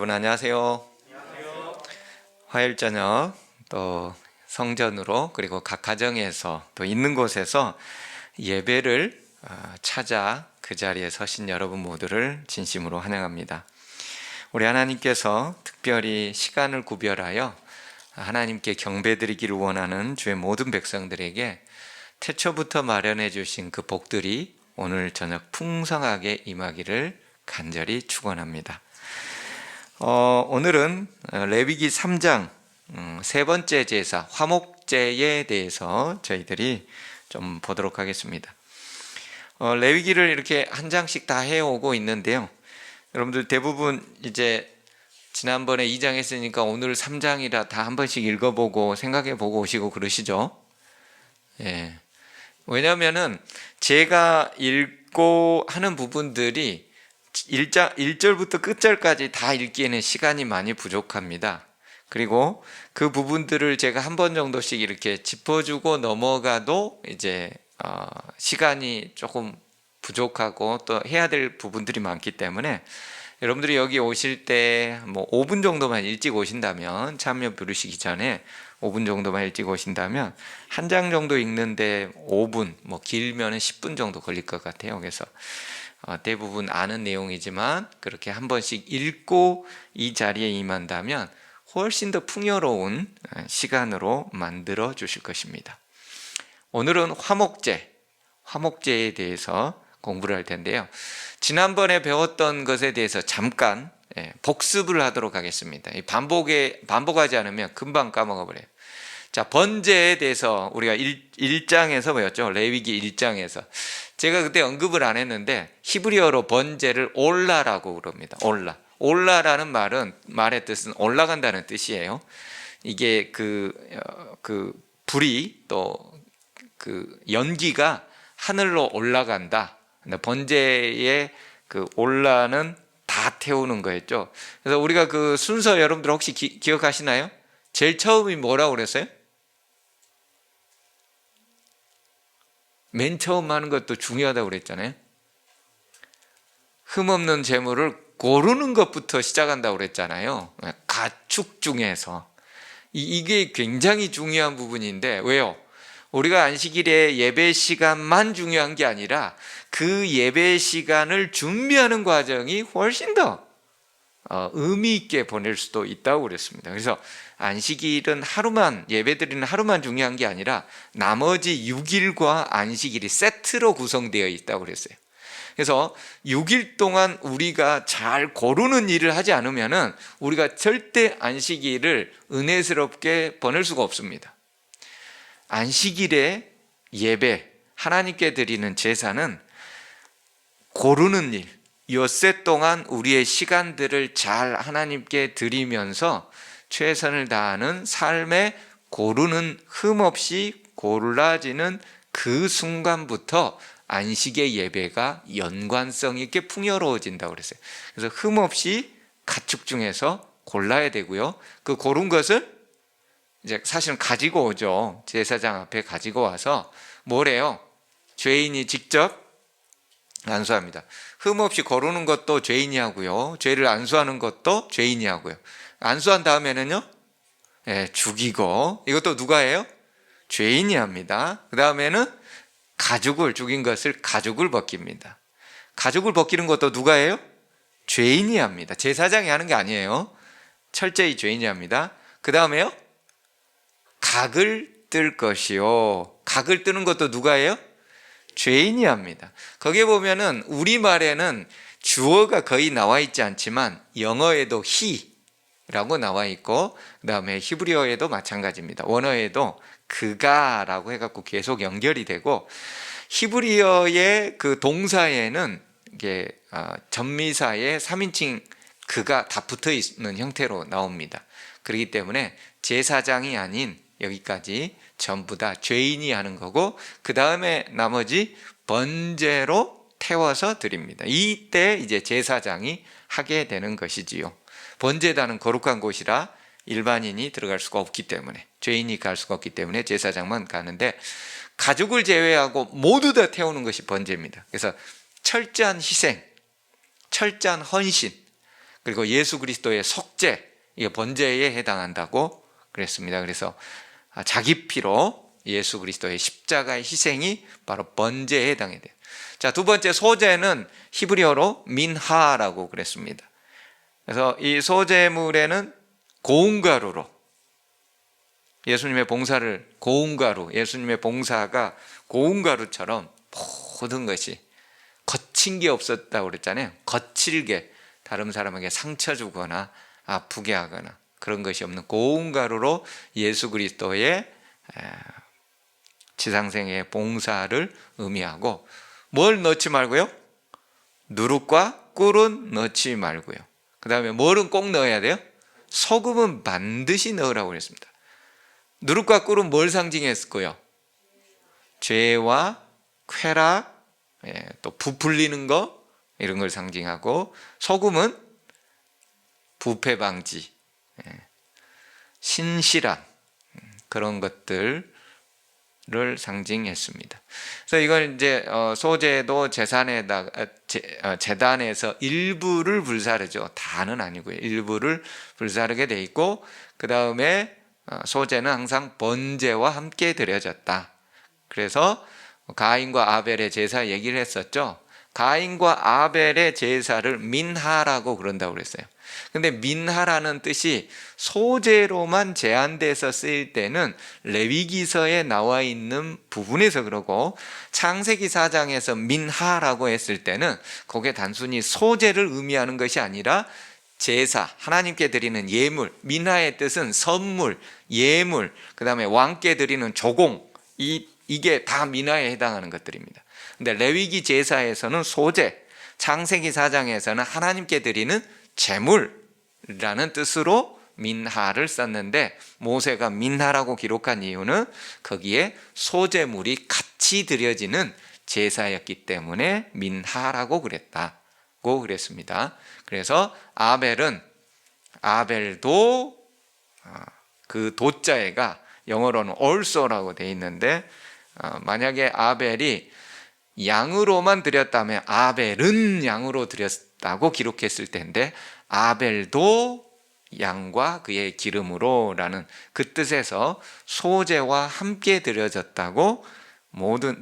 여러분 안녕하세요. 화요일 저녁 또 성전으로 그리고 각 가정에서 또 있는 곳에서 예배를 찾아 그 자리에 서신 여러분 모두를 진심으로 환영합니다. 우리 하나님께서 특별히 시간을 구별하여 하나님께 경배드리기를 원하는 주의 모든 백성들에게 태초부터 마련해 주신 그 복들이 오늘 저녁 풍성하게 임하기를 간절히 축원합니다. 오늘은 레위기 3장 세 번째 제사 화목제에 대해서 저희들이 좀 보도록 하겠습니다. 레위기를 이렇게 한 장씩 다 해오고 있는데요. 여러분들 대부분 이제 지난번에 2장 했으니까 오늘 3장이라 다 한 번씩 읽어보고 생각해보고 오시고 그러시죠? 예. 왜냐하면은 제가 읽고 하는 부분들이 1절부터 끝절까지 다 읽기에는 시간이 많이 부족합니다. 그리고 그 부분들을 제가 한 번 정도씩 이렇게 짚어주고 넘어가도 이제 시간이 조금 부족하고 또 해야 될 부분들이 많기 때문에 여러분들이 여기 오실 때 뭐 5분 정도만 일찍 오신다면, 참여 부르시기 전에 5분 정도만 일찍 오신다면 한 장 정도 읽는데 5분, 뭐 길면은 10분 정도 걸릴 것 같아요. 그래서 대부분 아는 내용이지만 그렇게 한 번씩 읽고 이 자리에 임한다면 훨씬 더 풍요로운 시간으로 만들어 주실 것입니다. 오늘은 화목제에 대해서 공부를 할 텐데요. 지난번에 배웠던 것에 대해서 잠깐 복습을 하도록 하겠습니다. 반복하지 않으면 금방 까먹어 버려요. 자, 번제에 대해서 우리가 1장에서 배웠죠. 레위기 1장에서. 제가 그때 언급을 안 했는데 히브리어로 번제를 올라라고 그럽니다. 올라라는 말의 뜻은 올라간다는 뜻이에요. 이게 그 불이 또 그 연기가 하늘로 올라간다. 번제의 그 올라는 다 태우는 거였죠. 그래서 우리가 그 순서 여러분들 혹시 기억하시나요? 제일 처음이 뭐라고 그랬어요? 맨 처음 하는 것도 중요하다고 그랬잖아요. 흠없는 재물을 고르는 것부터 시작한다고 그랬잖아요. 가축 중에서. 이게 굉장히 중요한 부분인데 왜요? 우리가 안식일에 예배 시간만 중요한 게 아니라 그 예배 시간을 준비하는 과정이 훨씬 더 의미 있게 보낼 수도 있다고 그랬습니다. 그래서 안식일은 예배드리는 하루만 중요한 게 아니라 나머지 6일과 안식일이 세트로 구성되어 있다고 그랬어요. 그래서 6일 동안 우리가 잘 고르는 일을 하지 않으면은 우리가 절대 안식일을 은혜스럽게 보낼 수가 없습니다. 안식일의 예배, 하나님께 드리는 제사는 고르는 일, 엿새 동안 우리의 시간들을 잘 하나님께 드리면서 최선을 다하는 삶에 고르는 흠없이 골라지는 그 순간부터 안식의 예배가 연관성 있게 풍요로워진다고 그랬어요. 그래서 흠없이 가축 중에서 골라야 되고요. 그 고른 것을 이제 사실은 가지고 오죠. 제사장 앞에 가지고 와서 뭐래요? 죄인이 직접 안수합니다. 흠없이 거르는 것도 죄인이 하고요. 죄를 안수하는 것도 죄인이 하고요. 안수한 다음에는요, 죽이고, 이것도 누가 해요? 죄인이 합니다. 그 다음에는 죽인 것을 가죽을 벗깁니다. 가죽을 벗기는 것도 누가 해요? 죄인이 합니다. 제사장이 하는 게 아니에요. 철저히 죄인이 합니다. 그 다음에요, 각을 뜰 것이요. 각을 뜨는 것도 누가 해요? 죄인이 합니다. 거기에 보면은 우리말에는 주어가 거의 나와 있지 않지만 영어에도 he라고 나와 있고 그 다음에 히브리어에도 마찬가지입니다. 원어에도 그가라고 해갖고 계속 연결이 되고 히브리어의 그 동사에는 이게 전미사의 3인칭 그가 다 붙어 있는 형태로 나옵니다. 그렇기 때문에 제사장이 아닌 여기까지 전부 다 죄인이 하는 거고 그 다음에 나머지 번제로 태워서 드립니다. 이때 이제 제사장이 하게 되는 것이지요. 번제단은 거룩한 곳이라 일반인이 들어갈 수가 없기 때문에 죄인이 갈 수가 없기 때문에 제사장만 가는데 가죽을 제외하고 모두 다 태우는 것이 번제입니다. 그래서 철저한 희생, 철저한 헌신 그리고 예수 그리스도의 속죄, 이게 번제에 해당한다고 그랬습니다. 그래서 자기 피로 예수 그리스도의 십자가의 희생이 바로 번제에 해당이 돼요. 자, 두 번째 소제는 히브리어로 민하라고 그랬습니다. 그래서 이 소제물에는 고운가루로 예수님의 봉사를 예수님의 봉사가 고운가루처럼 모든 것이 거친 게 없었다고 그랬잖아요. 거칠게 다른 사람에게 상처 주거나 아프게 하거나 그런 것이 없는 고운가루로 예수 그리스도의 지상생의 봉사를 의미하고, 뭘 넣지 말고요? 누룩과 꿀은 넣지 말고요. 그 다음에 뭐는 꼭 넣어야 돼요? 소금은 반드시 넣으라고 그랬습니다. 누룩과 꿀은 뭘 상징했고요? 죄와 쾌락, 또 부풀리는 거, 이런 걸 상징하고, 소금은 부패 방지, 신실함, 그런 것들을 상징했습니다. 그래서 이건 이제 소제도 제단에서 일부를 불사르죠. 다는 아니고요. 일부를 불사르게 돼 있고, 그 다음에 소제는 항상 번제와 함께 드려졌다. 그래서 가인과 아벨의 제사 얘기를 했었죠. 가인과 아벨의 제사를 민하라고 그런다고 그랬어요. 근데 민하라는 뜻이 소제로만 제한돼서 쓰일 때는 레위기서에 나와 있는 부분에서 그러고, 창세기 4장에서 민하라고 했을 때는 그게 단순히 소제를 의미하는 것이 아니라 제사, 하나님께 드리는 예물, 민하의 뜻은 선물, 예물, 그 다음에 왕께 드리는 조공, 이게 다 민하에 해당하는 것들입니다. 근데 레위기 제사에서는 소제, 창세기 4장에서는 하나님께 드리는 제물이라는 뜻으로 민하를 썼는데, 모세가 민하라고 기록한 이유는 거기에 소제물이 같이 드려지는 제사였기 때문에 민하라고 그랬다고 그랬습니다. 그래서 아벨도 그 도자에가 영어로는 also라고 되어 있는데, 만약에 아벨이 양으로만 드렸다면 아벨은 양으로 드렸다고 기록했을 텐데, 아벨도 양과 그의 기름으로라는 그 뜻에서 소제와 함께 드려졌다고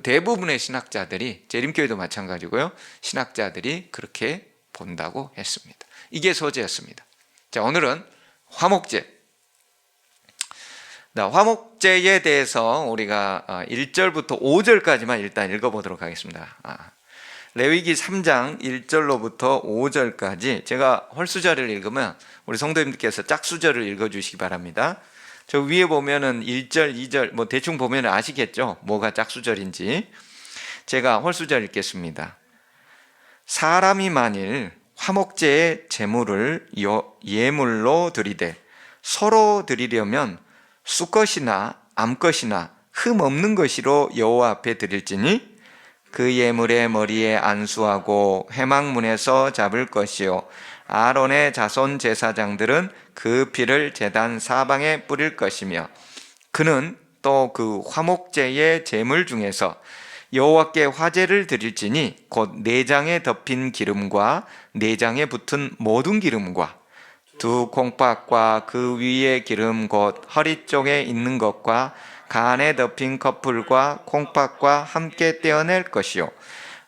대부분의 신학자들이, 재림교회도 마찬가지고요, 신학자들이 그렇게 본다고 했습니다. 이게 소제였습니다. 자, 오늘은 화목제. 화목제에 대해서 우리가 1절부터 5절까지만 일단 읽어보도록 하겠습니다. 레위기 3장 1절로부터 5절까지 제가 홀수절을 읽으면 우리 성도님들께서 짝수절을 읽어주시기 바랍니다. 저 위에 보면은 1절, 2절 대충 보면 아시겠죠? 뭐가 짝수절인지. 제가 홀수절 읽겠습니다. 사람이 만일 화목제의 제물을 예물로 드리되 서로 드리려면 수것이나 암것이나 흠 없는 것으로 여호와 앞에 드릴지니 그 예물의 머리에 안수하고 회막문에서 잡을 것이요 아론의 자손 제사장들은 그 피를 제단 사방에 뿌릴 것이며, 그는 또 그 화목제의 제물 중에서 여호와께 화제를 드릴지니 곧 내장에 덮인 기름과 내장에 붙은 모든 기름과 두 콩팥과 그 위의 기름 곧 허리 쪽에 있는 것과 간에 덮인 커플과 콩팥과 함께 떼어낼 것이요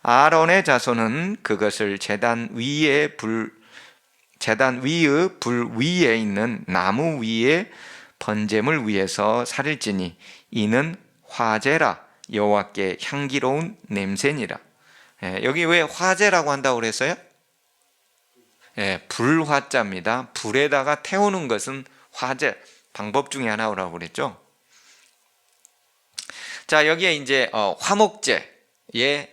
아론의 자손은 그것을 제단 위의 불 위에 있는 나무 위에 번제물 위에서 살일지니 이는 화제라, 여호와께 향기로운 냄새니라. 여기 왜 화제라고 한다고 그랬어요? 불화자입니다. 불에다가 태우는 것은 화제, 방법 중에 하나라고 그랬죠. 자, 여기에 이제 화목제에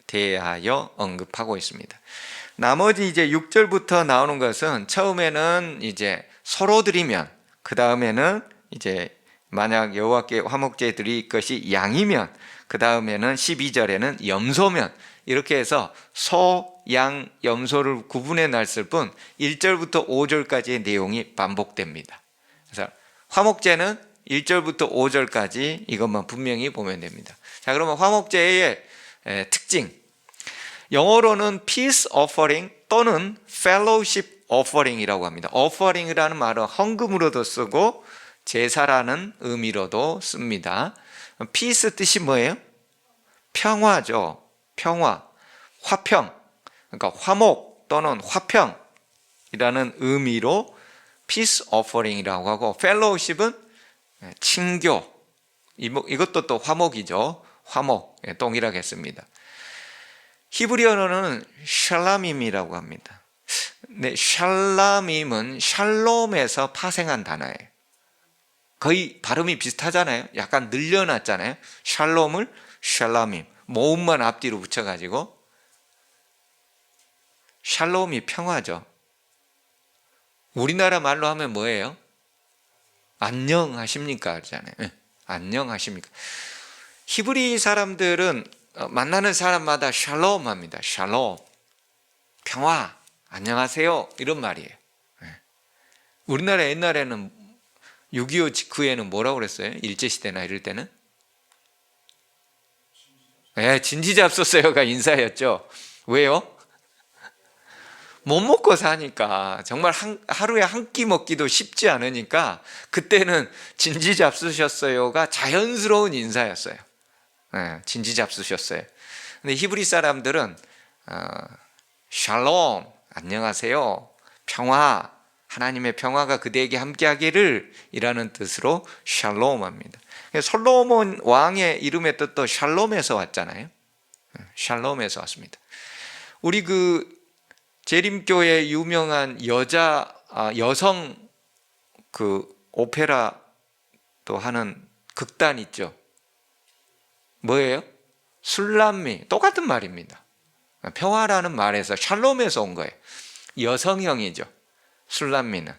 대하여 언급하고 있습니다. 나머지 이제 6절부터 나오는 것은 처음에는 이제 서로 드리면, 그 다음에는 이제 만약 여호와께 화목제 드릴 것이 양이면, 그 다음에는 12절에는 염소면, 이렇게 해서 소, 양, 염소를 구분해 놨을 뿐 1절부터 5절까지의 내용이 반복됩니다. 그래서 화목제는 1절부터 5절까지 이것만 분명히 보면 됩니다. 자, 그러면 화목제의 특징, 영어로는 peace offering, 또는 fellowship offering이라고 합니다. offering이라는 말은 헌금으로도 쓰고 제사라는 의미로도 씁니다. peace 뜻이 뭐예요? 평화죠. 평화, 화평, 그러니까 화목 또는 화평이라는 의미로 peace offering이라고 하고, fellowship은 친교, 이것도 또 화목이죠. 화목, 동일하게 씁니다. 히브리어로는 샬람임이라고 합니다. 네, 샬람임은 샬롬에서 파생한 단어예요. 거의 발음이 비슷하잖아요. 약간 늘려놨잖아요. 샬롬을 샬람임, 모음만 앞뒤로 붙여가지고. 샬롬이 평화죠. 우리나라 말로 하면 뭐예요? 안녕하십니까 그러잖아요. 네, 안녕하십니까. 히브리 사람들은 만나는 사람마다 샬롬 합니다. 샬롬, 평화, 안녕하세요, 이런 말이에요. 우리나라 옛날에는 6.25 직후에는 뭐라고 그랬어요? 일제시대나 이럴 때는? 진지잡수어요가 인사였죠. 왜요? 못 먹고 사니까, 정말 하루에 한 끼 먹기도 쉽지 않으니까 그때는 진지잡수셨어요가 자연스러운 인사였어요. 진지잡수셨어요. 근데 히브리 사람들은 샬롬, 안녕하세요, 평화, 하나님의 평화가 그대에게 함께하기를 이라는 뜻으로 샬롬합니다. 솔로몬 왕의 이름의 뜻도 샬롬에서 왔잖아요. 샬롬에서 왔습니다. 우리 재림교회 유명한 여성 오페라 또 하는 극단 있죠. 뭐예요? 술람미, 똑같은 말입니다. 평화라는 말에서 샬롬에서 온 거예요. 여성형이죠. 술람미는.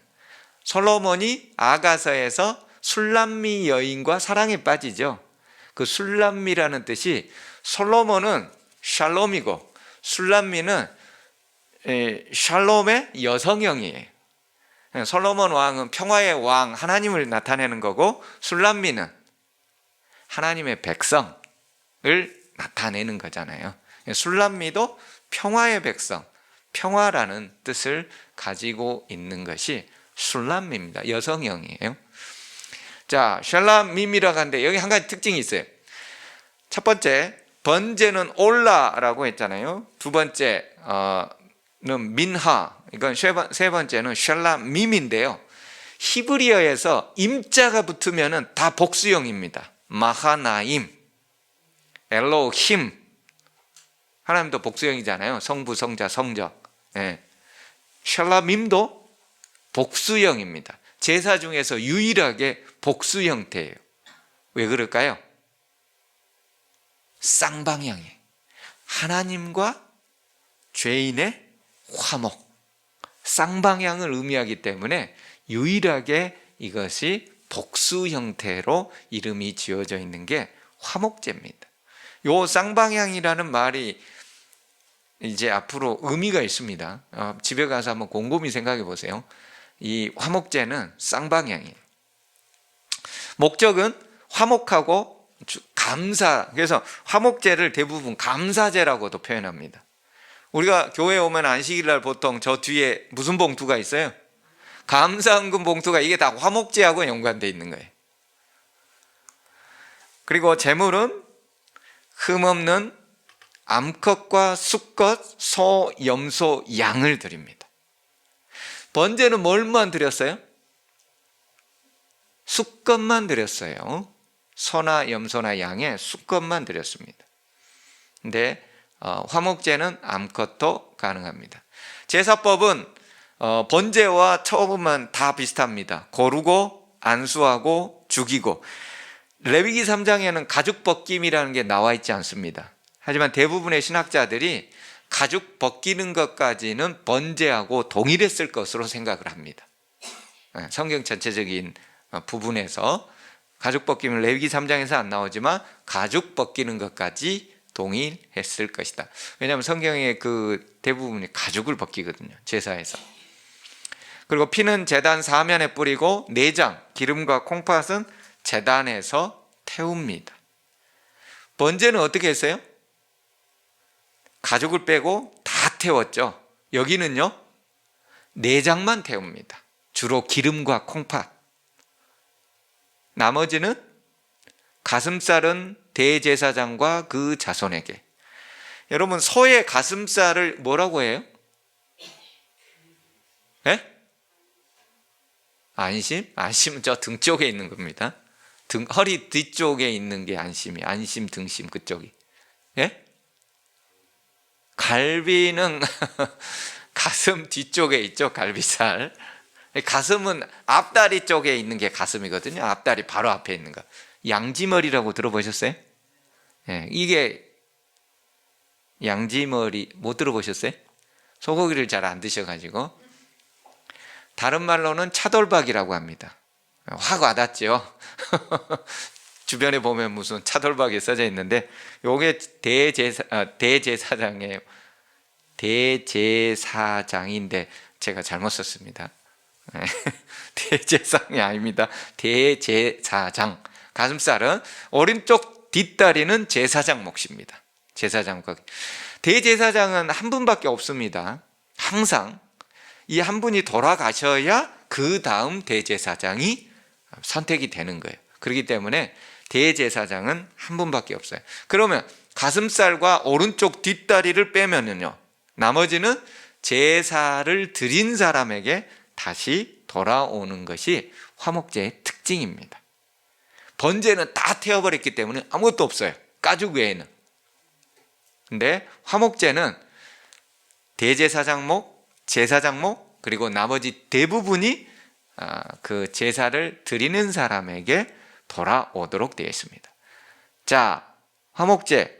솔로몬이 아가서에서 술람미 여인과 사랑에 빠지죠. 그 술람미라는 뜻이, 솔로몬은 샬롬이고 술람미는 샬롬의 여성형이에요. 솔로몬 왕은 평화의 왕, 하나님을 나타내는 거고, 술람미는 하나님의 백성을 나타내는 거잖아요. 술람미도 평화의 백성, 평화라는 뜻을 가지고 있는 것이 술람미입니다. 여성형이에요. 자, 샬람밈이라고 하는데 여기 한 가지 특징이 있어요. 첫 번째, 번제는 올라라고 했잖아요. 두 번째는 민하, 이건 세 번째는 샬람밈인데요. 히브리어에서 임자가 붙으면 다 복수형입니다. 마하나임, 엘로힘, 하나님도 복수형이잖아요. 성부, 성자, 성적. 샬람밈도 복수형입니다. 제사 중에서 유일하게 복수 형태예요. 왜 그럴까요? 쌍방향이, 하나님과 죄인의 화목, 쌍방향을 의미하기 때문에 유일하게 이것이 복수 형태로 이름이 지어져 있는 게 화목제입니다. 요 쌍방향이라는 말이 이제 앞으로 의미가 있습니다. 집에 가서 한번 곰곰이 생각해 보세요. 이 화목제는 쌍방향이에요. 목적은 화목하고 감사, 그래서 화목제를 대부분 감사제라고도 표현합니다. 우리가 교회에 오면 안식일날 보통 저 뒤에 무슨 봉투가 있어요? 감사헌금 봉투가, 이게 다 화목제하고 연관되어 있는 거예요. 그리고 제물은 흠없는 암컷과 수컷, 소, 염소, 양을 드립니다. 번제는 뭘만 드렸어요? 수컷만 드렸어요. 소나 염소나 양의 수컷만 드렸습니다. 근데 화목제는 암컷도 가능합니다. 제사법은 번제와 처음은 다 비슷합니다. 거르고 안수하고 죽이고. 레위기 3장에는 가죽 벗김이라는 게 나와 있지 않습니다. 하지만 대부분의 신학자들이 가죽 벗기는 것까지는 번제하고 동일했을 것으로 생각을 합니다. 성경 전체적인 부분에서 가죽 벗김은 레위기 3장에서 안 나오지만 가죽 벗기는 것까지 동일했을 것이다. 왜냐하면 성경의 대부분이 가죽을 벗기거든요, 제사에서. 그리고 피는 제단 사면에 뿌리고 내장, 기름과 콩팥은 제단에서 태웁니다. 번제는 어떻게 했어요? 가죽을 빼고 다 태웠죠. 여기는요 내장만 태웁니다. 주로 기름과 콩팥. 나머지는 가슴살은 대제사장과 그 자손에게. 여러분 소의 가슴살을 뭐라고 해요? 예? 안심? 안심은 저 등 쪽에 있는 겁니다. 허리 뒤쪽에 있는 게 안심이. 안심, 등심 그쪽이. 예? 갈비는 가슴 뒤쪽에 있죠. 갈비살. 가슴은 앞다리 쪽에 있는 게 가슴이거든요. 앞다리 바로 앞에 있는 거. 양지머리라고 들어보셨어요? 예, 이게 양지머리 못 들어보셨어요? 소고기를 잘 안 드셔가지고. 다른 말로는 차돌박이라고 합니다. 확 와닿죠? 주변에 보면 무슨 차돌박이 써져 있는데 요게 대제사장이에요. 대제사장인데 제가 잘못 썼습니다. 대제상이 아닙니다. 대제사장. 가슴살은 오른쪽 뒷다리는 제사장 몫입니다. 제사장. 대제사장은 한 분밖에 없습니다. 항상 이 한 분이 돌아가셔야 그 다음 대제사장이 선택이 되는 거예요. 그렇기 때문에 대제사장은 한 분밖에 없어요. 그러면 가슴살과 오른쪽 뒷다리를 빼면요 나머지는 제사를 드린 사람에게 다시 돌아오는 것이 화목제의 특징입니다. 번제는 다 태워버렸기 때문에 아무것도 없어요. 가죽 외에는. 근데 화목제는 대제사장 목, 제사장 목, 그리고 나머지 대부분이 그 제사를 드리는 사람에게 돌아오도록 되어 있습니다. 자, 화목제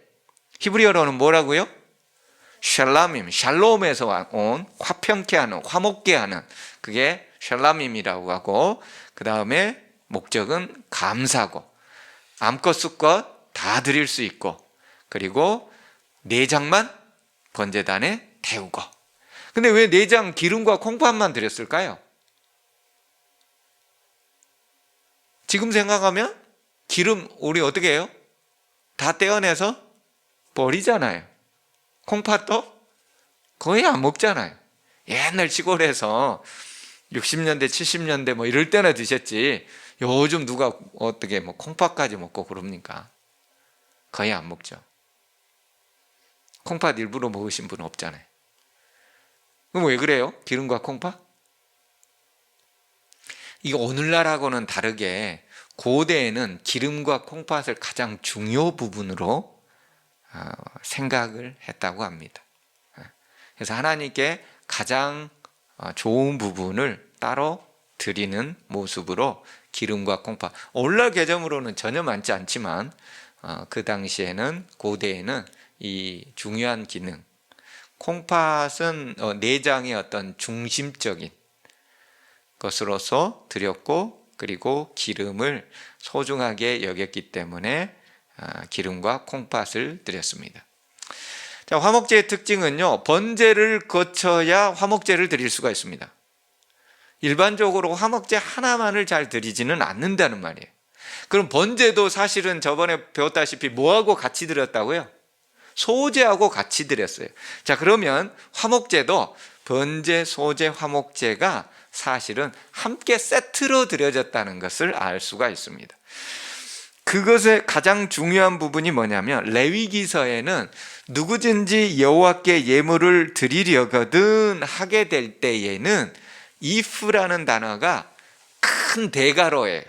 히브리어로는 뭐라고요? 샬람임, 샬롬에서 온 화평케 하는, 화목케 하는, 그게 샬람임이라고 하고, 그 다음에 목적은 감사고, 암컷 수컷 다 드릴 수 있고, 그리고 내장만 번제단에 태우고. 근데 왜 내장 기름과 콩팥만 드렸을까요? 지금 생각하면 기름 우리 어떻게 해요? 다 떼어내서 버리잖아요. 콩팥도 거의 안 먹잖아요. 옛날 시골에서 60년대 70년대 뭐 이럴 때나 드셨지 요즘 누가 어떻게 뭐 콩팥까지 먹고 그럽니까? 거의 안 먹죠. 콩팥 일부러 먹으신 분은 없잖아요. 그럼 왜 그래요? 기름과 콩팥? 이거 오늘날하고는 다르게 고대에는 기름과 콩팥을 가장 중요 부분으로 생각을 했다고 합니다. 그래서 하나님께 가장 좋은 부분을 따로 드리는 모습으로 기름과 콩팥, 오늘날 개념으로는 전혀 많지 않지만 그 당시에는 고대에는 이 중요한 기능, 콩팥은 내장의 어떤 중심적인 것으로서 드렸고, 그리고 기름을 소중하게 여겼기 때문에 기름과 콩팥을 드렸습니다. 자, 화목제의 특징은요, 번제를 거쳐야 화목제를 드릴 수가 있습니다. 일반적으로 화목제 하나만을 잘 드리지는 않는다는 말이에요. 그럼 번제도 사실은 저번에 배웠다시피 뭐하고 같이 드렸다고요? 소제하고 같이 드렸어요. 자, 그러면 화목제도 번제, 소제, 화목제가 사실은 함께 세트로 드려졌다는 것을 알 수가 있습니다. 그것의 가장 중요한 부분이 뭐냐면 레위기서에는 누구든지 여호와께 예물을 드리려거든 하게 될 때에는 if라는 단어가 큰 대가로예요.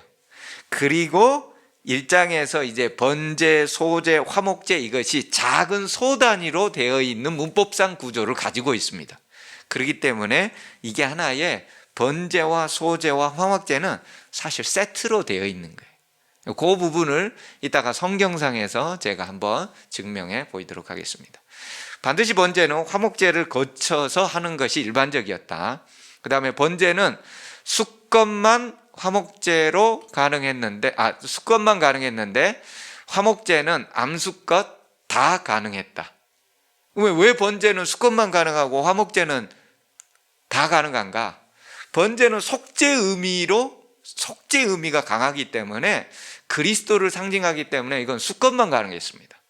그리고 1장에서 이제 번제, 소제, 화목제 이것이 작은 소 단위로 되어 있는 문법상 구조를 가지고 있습니다. 그렇기 때문에 이게 하나의 번제와 소제와 화목제는 사실 세트로 되어 있는 거예요. 그 부분을 이따가 성경상에서 제가 한번 증명해 보이도록 하겠습니다. 반드시 번제는 화목제를 거쳐서 하는 것이 일반적이었다. 그 다음에 번제는 수컷만 화목제로 가능했는데, 수컷만 가능했는데 화목제는 암수컷 다 가능했다. 왜 번제는 수컷만 가능하고 화목제는 다 가능한가? 번제는 속죄 의미가 강하기 때문에, 그리스도를 상징하기 때문에 이건 수컷만 가능했습니다.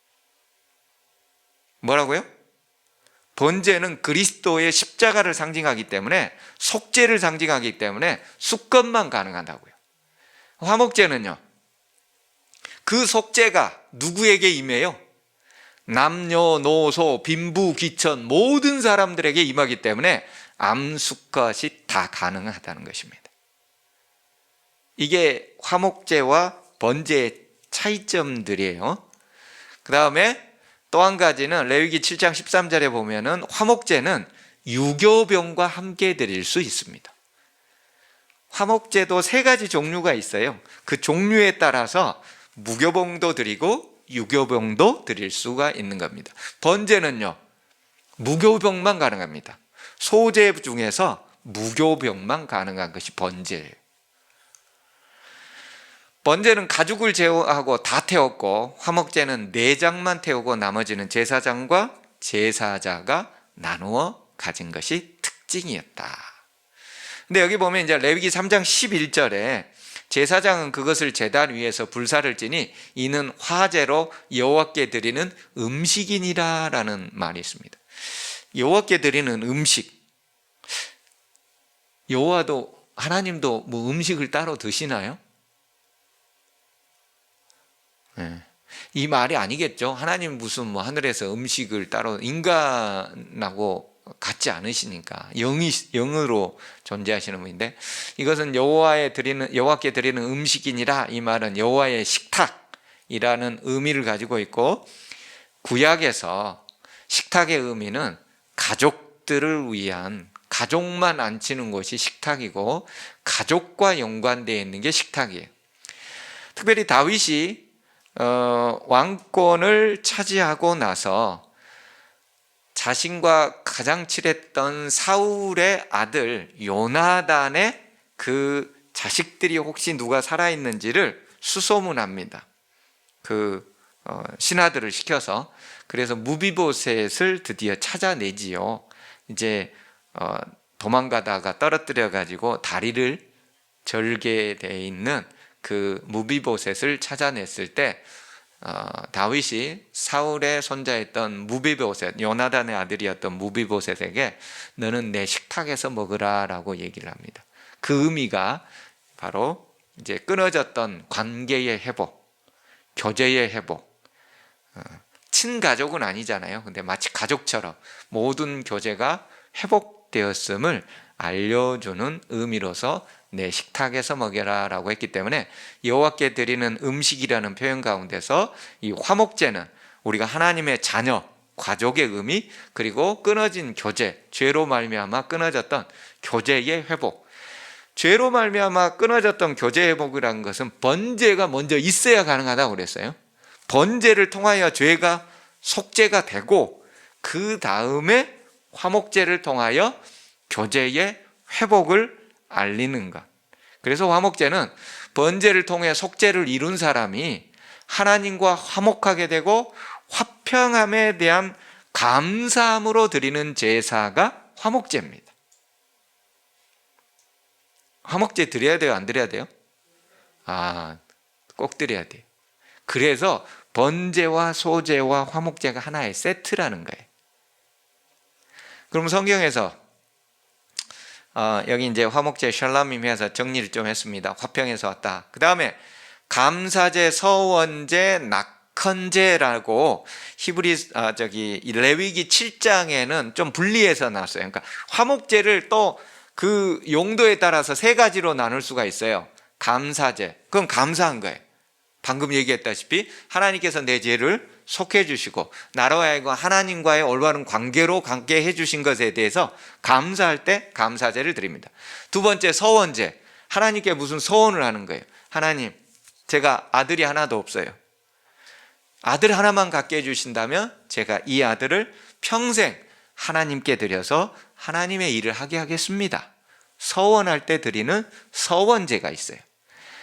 뭐라고요? 번제는 그리스도의 십자가를 상징하기 때문에, 속죄를 상징하기 때문에 수컷만 가능하다고요. 화목제는요, 그 속죄가 누구에게 임해요? 남녀노소 빈부 귀천 모든 사람들에게 임하기 때문에 암수컷이 다 가능하다는 것입니다. 이게 화목제와 번제의 차이점들이에요. 그 다음에 또 한 가지는 레위기 7장 13절에 보면은 화목제는 유교병과 함께 드릴 수 있습니다. 화목제도 세 가지 종류가 있어요. 그 종류에 따라서 무교병도 드리고 유교병도 드릴 수가 있는 겁니다. 번제는요, 무교병만 가능합니다. 소제 중에서 무교병만 가능한 것이 번제예요. 번제는 가죽을 제어하고 다 태웠고, 화목제는 내장만 태우고 나머지는 제사장과 제사자가 나누어 가진 것이 특징이었다. 근데 여기 보면 이제 레위기 3장 11절에 제사장은 그것을 제단 위에서 불사를 지니 이는 화제로 여호와께 드리는 음식이니라 라는 말이 있습니다. 여호와께 드리는 음식, 여호와도, 하나님도 뭐 음식을 따로 드시나요? 네. 이 말이 아니겠죠. 하나님 무슨 뭐 하늘에서 음식을 따로 인간하고 같지 않으시니까 영으로 존재하시는 분인데, 이것은 여호와께 드리는 음식이니라, 이 말은 여호와의 식탁이라는 의미를 가지고 있고, 구약에서 식탁의 의미는 가족들을 위한, 가족만 앉히는 곳이 식탁이고 가족과 연관되어 있는 게 식탁이에요. 특별히 다윗이 왕권을 차지하고 나서 자신과 가장 친했던 사울의 아들 요나단의 그 자식들이 혹시 누가 살아있는지를 수소문합니다. 신하들을 시켜서. 그래서 무비보셋을 드디어 찾아내지요. 이제 도망가다가 떨어뜨려 가지고 다리를 절개되어 있는 그 무비보셋을 찾아냈을 때 다윗이 사울의 손자였던 무비보셋, 요나단의 아들이었던 무비보셋에게 너는 내 식탁에서 먹으라 라고 얘기를 합니다. 그 의미가 바로 이제 끊어졌던 관계의 회복, 교제의 회복, 친가족은 아니잖아요. 근데 마치 가족처럼 모든 교제가 회복되었음을 알려주는 의미로서 내 식탁에서 먹여라 라고 했기 때문에 여호와께 드리는 음식이라는 표현 가운데서 이 화목제는 우리가 하나님의 자녀, 가족의 의미, 그리고 끊어진 교제, 죄로 말미암아 끊어졌던 교제의 회복, 죄로 말미암아 끊어졌던 교제 회복이라는 것은 번제가 먼저 있어야 가능하다고 그랬어요. 번제를 통하여 죄가 속죄가 되고 그 다음에 화목제를 통하여 교제의 회복을 알리는 것. 그래서 화목제는 번제를 통해 속죄를 이룬 사람이 하나님과 화목하게 되고 화평함에 대한 감사함으로 드리는 제사가 화목제입니다. 화목제 드려야 돼요? 안 드려야 돼요? 꼭 드려야 돼요. 그래서 번제와 소제와 화목제가 하나의 세트라는 거예요. 그럼 성경에서 여기 이제 화목제 샬람임 해서 정리를 좀 했습니다. 화평에서 왔다. 그 다음에 감사제, 서원제, 낙헌제라고 레위기 7장에는 좀 분리해서 놨어요. 그러니까 화목제를 또 그 용도에 따라서 세 가지로 나눌 수가 있어요. 감사제, 그건 감사한 거예요. 방금 얘기했다시피 하나님께서 내 죄를 속해 주시고 나로 하여금 하나님과의 올바른 관계로 관계해 주신 것에 대해서 감사할 때 감사제를 드립니다. 두 번째, 서원제. 하나님께 무슨 서원을 하는 거예요. 하나님, 제가 아들이 하나도 없어요. 아들 하나만 갖게 해주신다면 제가 이 아들을 평생 하나님께 드려서 하나님의 일을 하게 하겠습니다. 서원할 때 드리는 서원제가 있어요.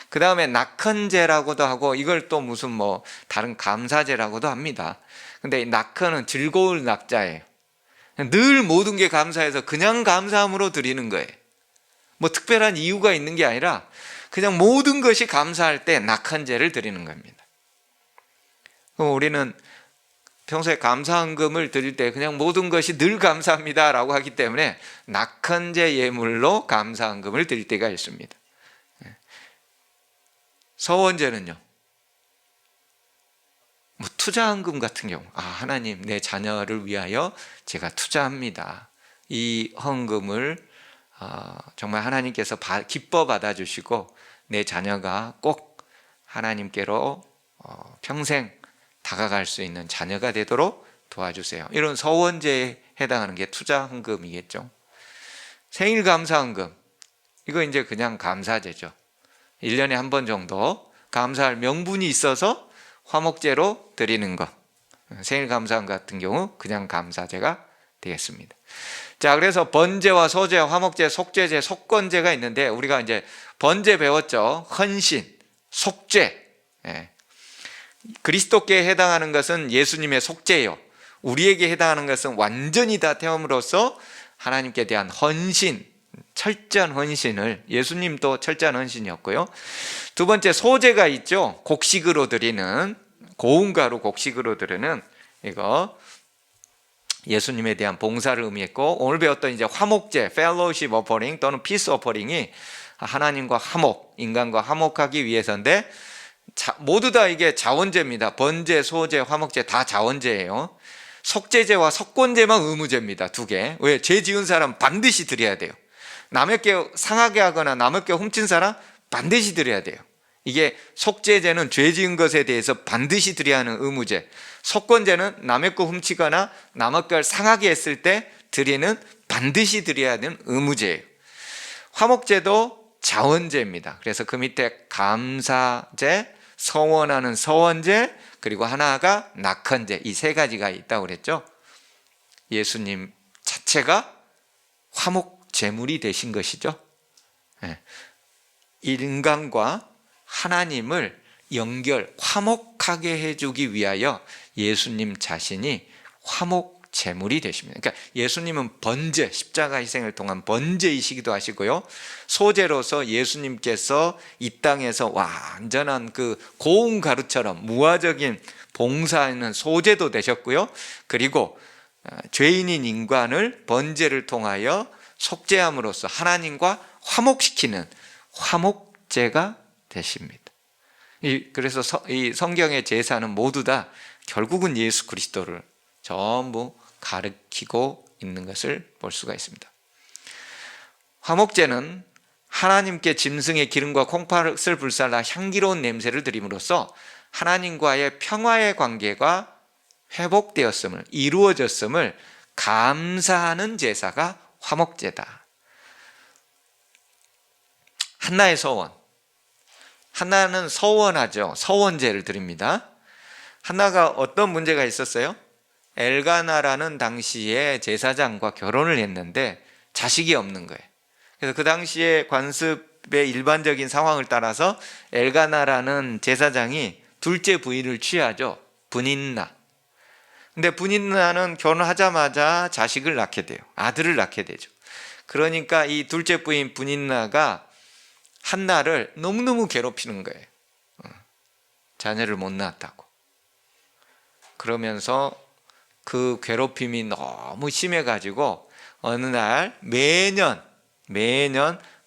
그 다음에 낙헌제라고도 하고, 이걸 또 무슨 다른 감사제라고도 합니다. 근데 낙헌은 즐거울 낙자예요. 늘 모든 게 감사해서 그냥 감사함으로 드리는 거예요. 특별한 이유가 있는 게 아니라 그냥 모든 것이 감사할 때 낙헌제를 드리는 겁니다. 그럼 우리는 평소에 감사헌금을 드릴 때 그냥 모든 것이 늘 감사합니다라고 하기 때문에 낙헌제 예물로 감사헌금을 드릴 때가 있습니다. 서원제는요, 뭐 투자헌금 같은 경우, 하나님 내 자녀를 위하여 제가 투자합니다. 이 헌금을 정말 하나님께서 기뻐 받아주시고 내 자녀가 꼭 하나님께로 평생 다가갈 수 있는 자녀가 되도록 도와주세요. 이런 서원제에 해당하는 게 투자헌금이겠죠. 생일감사헌금, 이거 이제 그냥 감사제죠. 1년에 한 번 정도 감사할 명분이 있어서 화목제로 드리는 것, 생일감사헌금 같은 경우 그냥 감사제가 되겠습니다. 자, 그래서 번제와 소제, 화목제, 속죄제, 속건제가 있는데 우리가 이제 번제 배웠죠. 헌신, 속죄. 그리스도께 해당하는 것은 예수님의 속죄요. 우리에게 해당하는 것은 완전히 다 태움으로써 하나님께 대한 헌신, 철저한 헌신을, 예수님도 철저한 헌신이었고요. 두 번째 소제가 있죠. 곡식으로 드리는, 고운 가루 곡식으로 드리는 이거 예수님에 대한 봉사를 의미했고, 오늘 배웠던 이제 화목제, fellowship offering 또는 peace offering이 하나님과 화목, 인간과 화목하기 위해서인데 모두 다 이게 자원제입니다. 번제, 소제, 화목제 다 자원제예요. 속죄제와 속건제만 의무제입니다. 두 개. 왜? 죄 지은 사람 반드시 드려야 돼요. 남의 게 상하게 하거나 남의 게 훔친 사람 반드시 드려야 돼요. 이게 속죄제는 죄 지은 것에 대해서 반드시 드려야 하는 의무제, 속건제는 남의 거 훔치거나 남의 걸 상하게 했을 때 드리는, 반드시 드려야 하는 의무제예요. 화목제도 자원제입니다. 그래서 그 밑에 감사제, 서원하는 서원제, 그리고 하나가 낙헌제, 이 세 가지가 있다고 그랬죠. 예수님 자체가 화목 제물이 되신 것이죠. 인간과 하나님을 화목하게 해주기 위하여 예수님 자신이 화목 제물이 되십니다. 그러니까 예수님은 번제, 십자가 희생을 통한 번제이시기도 하시고요, 소제로서 예수님께서 이 땅에서 완전한 그 고운 가루처럼 무화적인 봉사하는 소제도 되셨고요, 그리고 죄인인 인간을 번제를 통하여 속죄함으로써 하나님과 화목시키는 화목제가 되십니다. 그래서 이 성경의 제사는 모두 다 결국은 예수 그리스도를 전부 가리키고 있는 것을 볼 수가 있습니다. 화목제는 하나님께 짐승의 기름과 콩팥을 불살라 향기로운 냄새를 드림으로써 하나님과의 평화의 관계가 회복되었음을, 이루어졌음을 감사하는 제사가 화목제다. 한나의 서원, 한나는 서원하죠. 서원제를 드립니다. 한나가 어떤 문제가 있었어요? 엘가나라는 당시에 제사장과 결혼을 했는데 자식이 없는 거예요. 그래서 그 당시에 관습의 일반적인 상황을 따라서 엘가나라는 제사장이 둘째 부인을 취하죠. 분인나. 근데 분인나는 결혼하자마자 자식을 낳게 돼요. 아들을 낳게 되죠. 그러니까 이 둘째 부인 분인나가 한나를 너무너무 괴롭히는 거예요. 자녀를 못 낳았다고. 그러면서 그 괴롭힘이 너무 심해가지고 어느 날 매년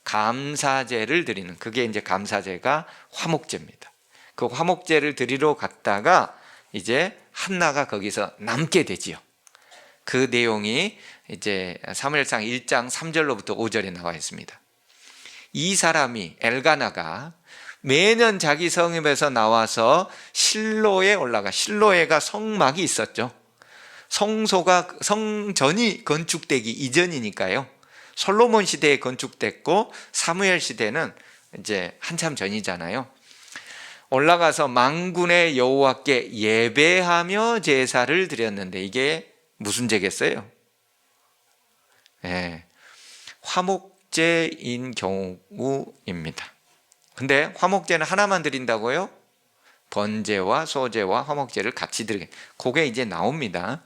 감사제를 드리는, 그게 이제 감사제가 화목제입니다. 그 화목제를 드리러 갔다가 이제 한나가 거기서 남게 되지요. 그 내용이 이제 사무엘상 1장 3절로부터 5절에 나와 있습니다. 이 사람이, 엘가나가 매년 자기 성읍에서 나와서 실로에 올라가, 실로에가 성막이 있었죠. 성전이 건축되기 이전이니까요. 솔로몬 시대에 건축됐고 사무엘 시대는 이제 한참 전이잖아요. 올라가서 만군의 여호와께 예배하며 제사를 드렸는데 이게 무슨 제겠어요? 화목제인 경우입니다. 근데 화목제는 하나만 드린다고요? 번제와 소제와 화목제를 같이 드리게, 그게 이제 나옵니다.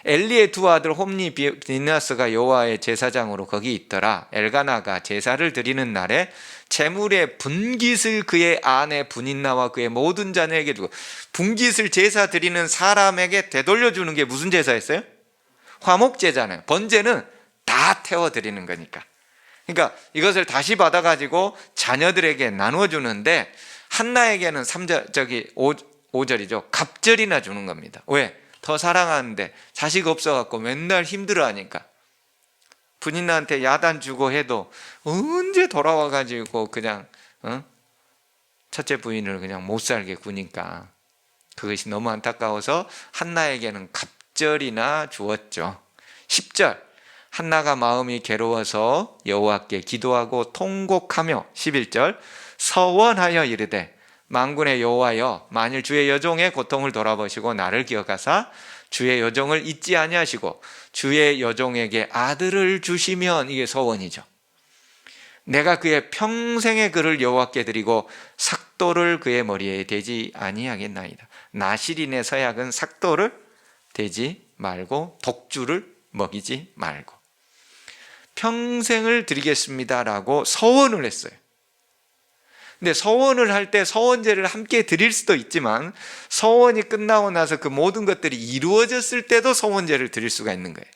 엘리의 두 아들 홈니 비느하스가 여호와의 제사장으로 거기 있더라. 엘가나가 제사를 드리는 날에 제물의 분깃을 그의 아내 분인나와 그의 모든 자녀에게 주고, 분깃을 제사 드리는 사람에게 되돌려 주는 게 무슨 제사였어요? 화목제잖아요. 번제는 다 태워 드리는 거니까. 그러니까 이것을 다시 받아 가지고 자녀들에게 나누어 주는데, 한나에게는 5절이죠. 갑절이나 주는 겁니다. 왜? 더 사랑하는데 자식 없어 갖고 맨날 힘들어 하니까. 분인나한테 야단 주고 해도 언제 돌아와 가지고 그냥 첫째 부인을 그냥 못 살게 구니까 그것이 너무 안타까워서 한나에게는 갑절이나 주었죠. 10절, 한나가 마음이 괴로워서 여호와께 기도하고 통곡하며, 11절, 서원하여 이르되 만군의 여호와여, 만일 주의 여종의 고통을 돌아보시고 나를 기억하사 주의 여종을 잊지 아니하시고 주의 여종에게 아들을 주시면, 이게 서원이죠. 내가 그의 평생의 그를 여호와께 드리고 삭도를 그의 머리에 대지 아니하겠나이다. 나실인의 서약은 삭도를 대지 말고 독주를 먹이지 말고 평생을 드리겠습니다라고 서원을 했어요. 근데 서원을 할 때 서원제를 함께 드릴 수도 있지만, 서원이 끝나고 나서 그 모든 것들이 이루어졌을 때도 서원제를 드릴 수가 있는 거예요.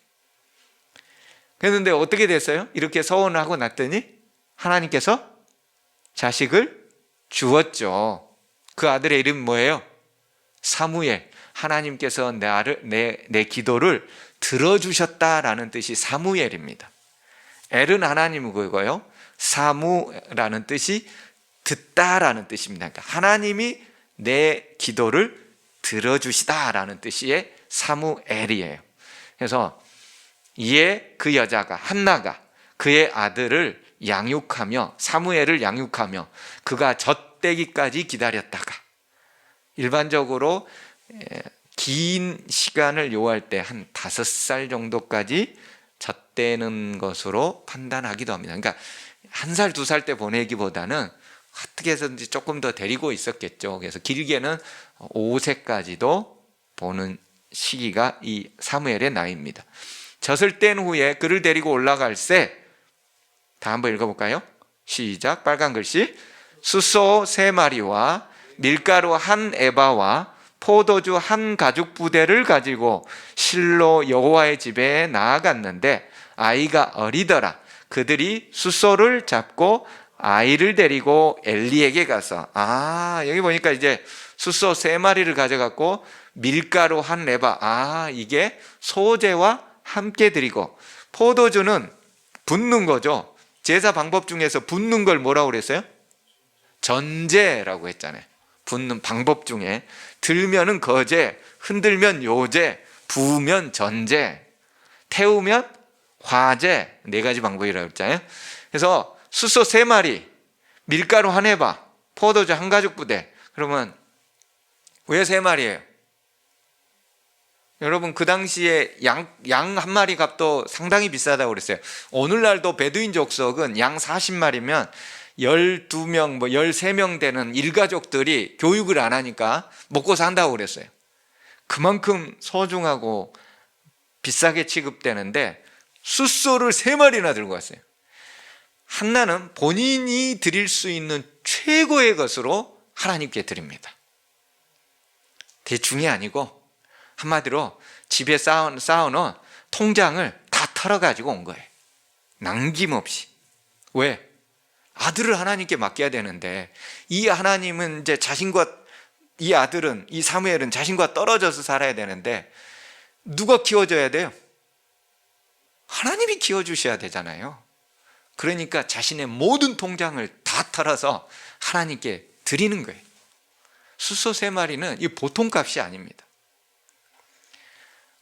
그런데 어떻게 됐어요? 이렇게 서원을 하고 났더니 하나님께서 자식을 주었죠. 그 아들의 이름이 뭐예요? 사무엘. 하나님께서 내 기도를 들어주셨다라는 뜻이 사무엘입니다. 엘은 하나님이고요, 사무라는 뜻이 듣다라는 뜻입니다. 그러니까 하나님이 내 기도를 들어주시다라는 뜻의 사무엘이에요. 그래서 이에 그 여자가, 한나가 그의 아들을 양육하며, 사무엘을 양육하며 그가 젖되기까지 기다렸다가, 일반적으로 긴 시간을 요구할 때 한 5살 정도까지 젖대는 것으로 판단하기도 합니다. 그러니까 1살, 2살 때 보내기보다는 어떻게 해서든지 조금 더 데리고 있었겠죠. 그래서 길게는 5세까지도 보는 시기가 이 사무엘의 나이입니다. 젖을 뗀 후에 그를 데리고 올라갈 새, 다 한번 읽어볼까요? 시작. 빨간 글씨. 숫소 3마리와 밀가루 1에바와 포도주 1가죽 부대를 가지고 실로 여호와의 집에 나아갔는데 아이가 어리더라. 그들이 숫소를 잡고 아이를 데리고 엘리에게 가서, 여기 보니까 이제 숫소 3마리를 가져갔고 밀가루 1에바, 이게 소제와 함께 드리고, 포도주는 붓는 거죠. 제사 방법 중에서 붓는 걸 뭐라고 그랬어요? 전제라고 했잖아요. 붓는 방법 중에 들면은 거제, 흔들면 요제, 부으면 전제, 태우면 화제, 4가지 방법이라고 했잖아요. 그래서 숫소 3마리, 밀가루 1에바, 포도주 1가죽 부대. 그러면 왜 3마리예요? 여러분, 그 당시에 양 1마리 값도 상당히 비싸다고 그랬어요. 오늘날도 베두인 족속은 양 40마리면 12명, 13명 되는 일가족들이 교육을 안 하니까 먹고 산다고 그랬어요. 그만큼 소중하고 비싸게 취급되는데 숫소를 3마리나 들고 왔어요. 한나는 본인이 드릴 수 있는 최고의 것으로 하나님께 드립니다. 대충이 아니고 한마디로 집에 쌓아놓은 통장을 다 털어가지고 온 거예요. 남김없이. 왜? 아들을 하나님께 맡겨야 되는데, 이 하나님은 이제 이 아들은, 이 사무엘은 자신과 떨어져서 살아야 되는데 누가 키워줘야 돼요? 하나님이 키워주셔야 되잖아요. 그러니까 자신의 모든 통장을 다 털어서 하나님께 드리는 거예요. 숫소 3마리는 이 보통 값이 아닙니다.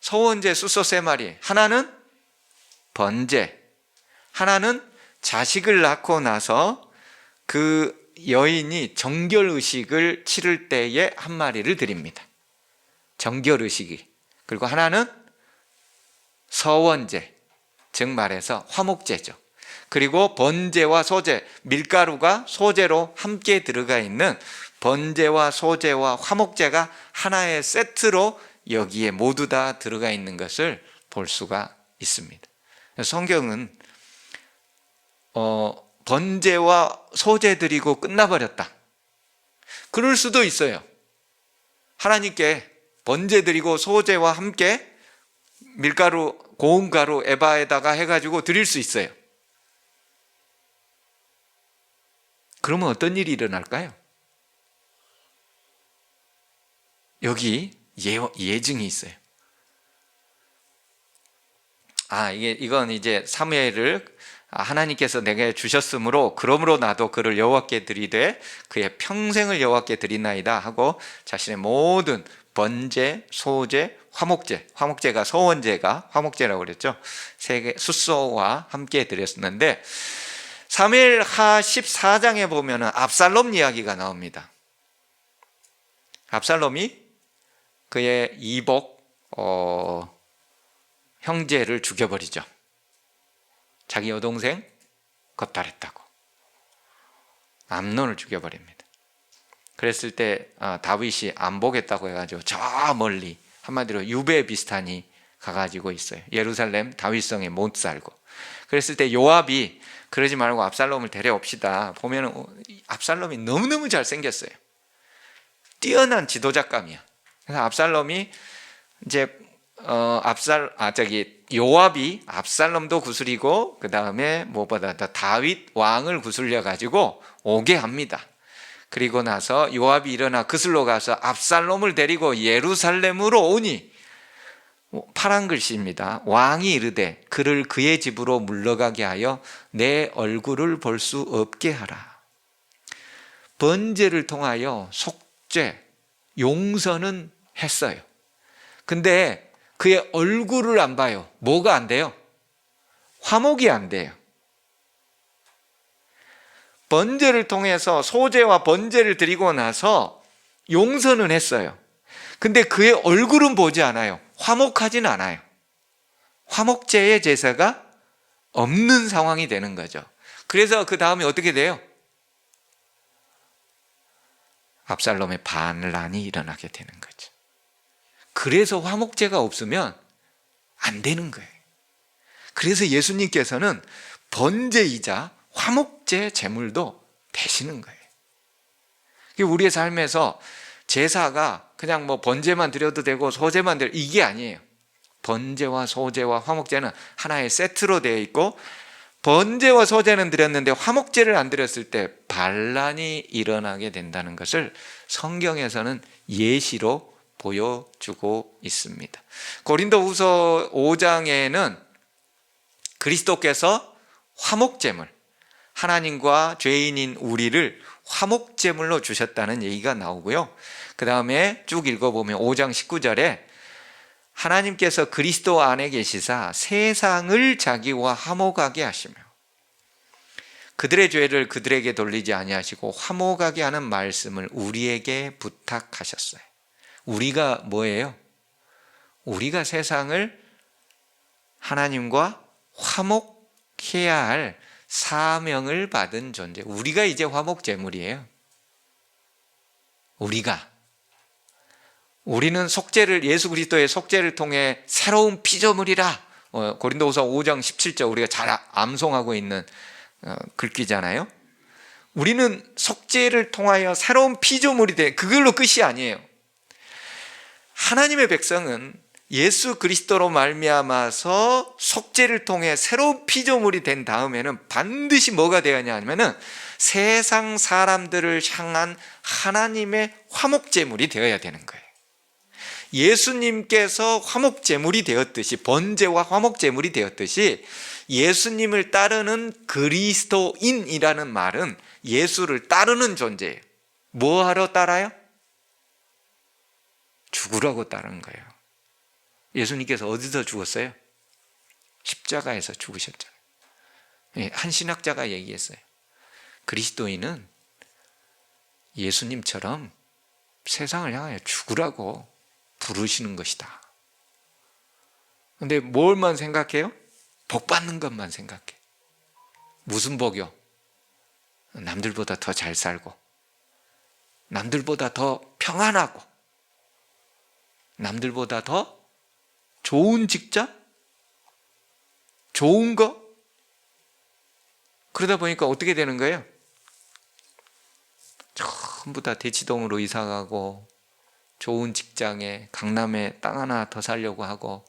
서원제 숫소 3마리, 하나는 번제, 하나는 자식을 낳고 나서 그 여인이 정결의식을 치를 때에 1마리를 드립니다. 정결의식이. 그리고 하나는 서원제, 즉 말해서 화목제죠. 그리고 번제와 소제, 밀가루가 소제로 함께 들어가 있는 번제와 소제와 화목제가 하나의 세트로 여기에 모두 다 들어가 있는 것을 볼 수가 있습니다. 성경은 번제와 소제 드리고 끝나버렸다. 그럴 수도 있어요. 하나님께 번제 드리고 소제와 함께 밀가루, 고운 가루 에바에다가 해가지고 드릴 수 있어요. 그러면 어떤 일이 일어날까요? 여기 예증이 있어요. 이건 이제 사무엘을 하나님께서 내게 주셨으므로 그러므로 나도 그를 여호와께 드리되 그의 평생을 여호와께 드리나이다 하고 자신의 모든 번제, 소제, 화목제가 소원제가 화목제라고 그랬죠. 숫소와 함께 드렸었는데 사무엘하 14장에 보면은 압살롬 이야기가 나옵니다. 압살롬이 그의 이복 형제를 죽여버리죠. 자기 여동생 겁탈했다고 암논을 죽여버립니다. 그랬을 때 다윗이 안 보겠다고 해가지고 저 멀리, 한마디로 유배 비슷하니 가가지고 있어요. 예루살렘 다윗성에 못 살고. 그랬을 때 요압이 그러지 말고 압살롬을 데려옵시다. 보면 압살롬이 너무너무 잘생겼어요. 뛰어난 지도자감이야. 그래서 압살롬이 이제 요압이 압살롬도 구슬이고 그 다음에 무엇보다 더 다윗 왕을 구슬려 가지고 오게 합니다. 그리고 나서 요압이 일어나 그슬로 가서 압살롬을 데리고 예루살렘으로 오니, 파란 글씨입니다. 왕이 이르되 그를 그의 집으로 물러가게 하여 내 얼굴을 볼 수 없게 하라. 번제를 통하여 속죄, 용서는 했어요. 근데 그의 얼굴을 안 봐요. 뭐가 안 돼요? 화목이 안 돼요. 번제를 통해서 소제와 번제를 드리고 나서 용서는 했어요. 근데 그의 얼굴은 보지 않아요. 화목하진 않아요. 화목제의 제사가 없는 상황이 되는 거죠. 그래서 그 다음에 어떻게 돼요? 압살롬의 반란이 일어나게 되는 거죠. 그래서 화목제가 없으면 안 되는 거예요. 그래서 예수님께서는 번제이자 화목제 제물도 되시는 거예요. 우리의 삶에서 제사가 그냥 번제만 드려도 되고 소제만 드려, 이게 아니에요. 번제와 소제와 화목제는 하나의 세트로 되어 있고, 번제와 소제는 드렸는데 화목제를 안 드렸을 때 반란이 일어나게 된다는 것을 성경에서는 예시로 보여주고 있습니다. 고린도후서 5장에는 그리스도께서 화목제물, 하나님과 죄인인 우리를 화목제물로 주셨다는 얘기가 나오고요. 그 다음에 쭉 읽어보면 5장 19절에 하나님께서 그리스도 안에 계시사 세상을 자기와 화목하게 하시며 그들의 죄를 그들에게 돌리지 아니하시고 화목하게 하는 말씀을 우리에게 부탁하셨어요. 우리가 뭐예요? 우리가 세상을 하나님과 화목해야 할 사명을 받은 존재. 우리가 이제 화목제물이에요. 우리는 속죄를, 예수 그리스도의 속죄를 통해 새로운 피조물이라. 고린도후서 5장 17절 우리가 잘 암송하고 있는 글귀잖아요. 우리는 속죄를 통하여 새로운 피조물이 돼. 그걸로 끝이 아니에요. 하나님의 백성은 예수 그리스도로 말미암아서 속죄를 통해 새로운 피조물이 된 다음에는 반드시 뭐가 되어야 하냐면은 세상 사람들을 향한 하나님의 화목제물이 되어야 되는 거예요. 예수님께서 화목제물이 되었듯이, 번제와 화목제물이 되었듯이 예수님을 따르는 그리스도인이라는 말은 예수를 따르는 존재예요. 뭐 하러 따라요? 죽으라고 따른 거예요. 예수님께서 어디서 죽었어요? 십자가에서 죽으셨잖아요. 한 신학자가 얘기했어요. 그리스도인은 예수님처럼 세상을 향하여 죽으라고 부르시는 것이다. 근데 뭘만 생각해요? 복 받는 것만 생각해. 무슨 복이요? 남들보다 더 잘 살고, 남들보다 더 평안하고, 남들보다 더 좋은 직장? 좋은 거? 그러다 보니까 어떻게 되는 거예요? 전부 다 대치동으로 이사가고 좋은 직장에 강남에 땅 하나 더 살려고 하고,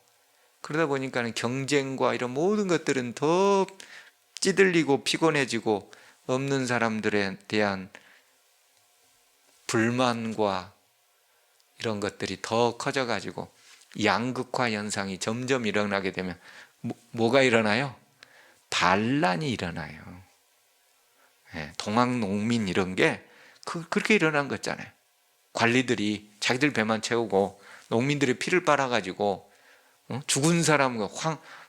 그러다 보니까 경쟁과 이런 모든 것들은 더 찌들리고 피곤해지고, 없는 사람들에 대한 불만과 이런 것들이 더 커져가지고 양극화 현상이 점점 일어나게 되면 뭐가 일어나요? 반란이 일어나요. 동학농민 이런 게 그렇게 일어난 거잖아요. 관리들이 자기들 배만 채우고 농민들의 피를 빨아가지고 죽은 사람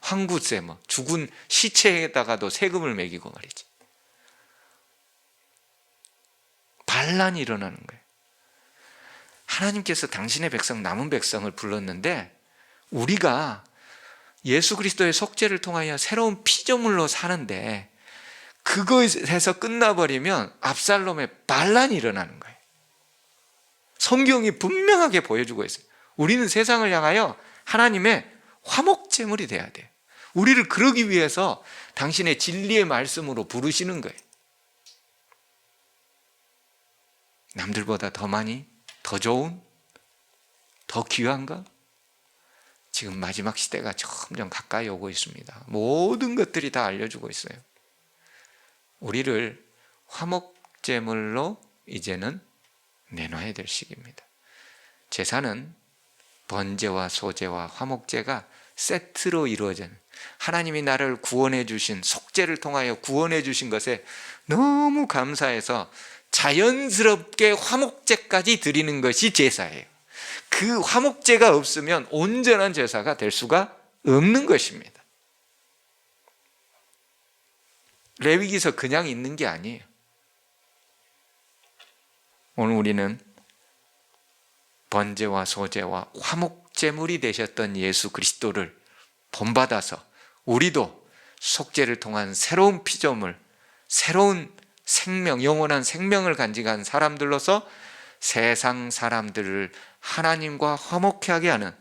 황구세, 죽은 시체에다가도 세금을 매기고 말이지. 반란이 일어나는 거예요. 하나님께서 당신의 백성, 남은 백성을 불렀는데, 우리가 예수 그리스도의 속죄를 통하여 새로운 피조물로 사는데, 그거에서 끝나버리면 압살롬의 반란이 일어나는 거예요. 성경이 분명하게 보여주고 있어요. 우리는 세상을 향하여 하나님의 화목제물이 돼야 돼요. 우리를 그러기 위해서 당신의 진리의 말씀으로 부르시는 거예요. 남들보다 더 많이, 더 좋은, 더 귀한가? 지금 마지막 시대가 점점 가까이 오고 있습니다. 모든 것들이 다 알려주고 있어요. 우리를 화목제물로 이제는 내놔야 될 시기입니다. 제사는 번제와 소제와 화목제가 세트로 이루어진, 하나님이 나를 구원해 주신, 속죄를 통하여 구원해 주신 것에 너무 감사해서 자연스럽게 화목제까지 드리는 것이 제사예요. 그 화목제가 없으면 온전한 제사가 될 수가 없는 것입니다. 레위기서 그냥 있는 게 아니에요. 오늘 우리는 번제와 소제와 화목제물이 되셨던 예수 그리스도를 본받아서 우리도 속죄를 통한 새로운 피조물, 새로운 생명, 영원한 생명을 간직한 사람들로서 세상 사람들을 하나님과 화목하게 하는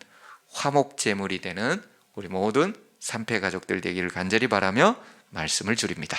화목제물이 되는 우리 모든 삼패 가족들 되기를 간절히 바라며 말씀을 드립니다.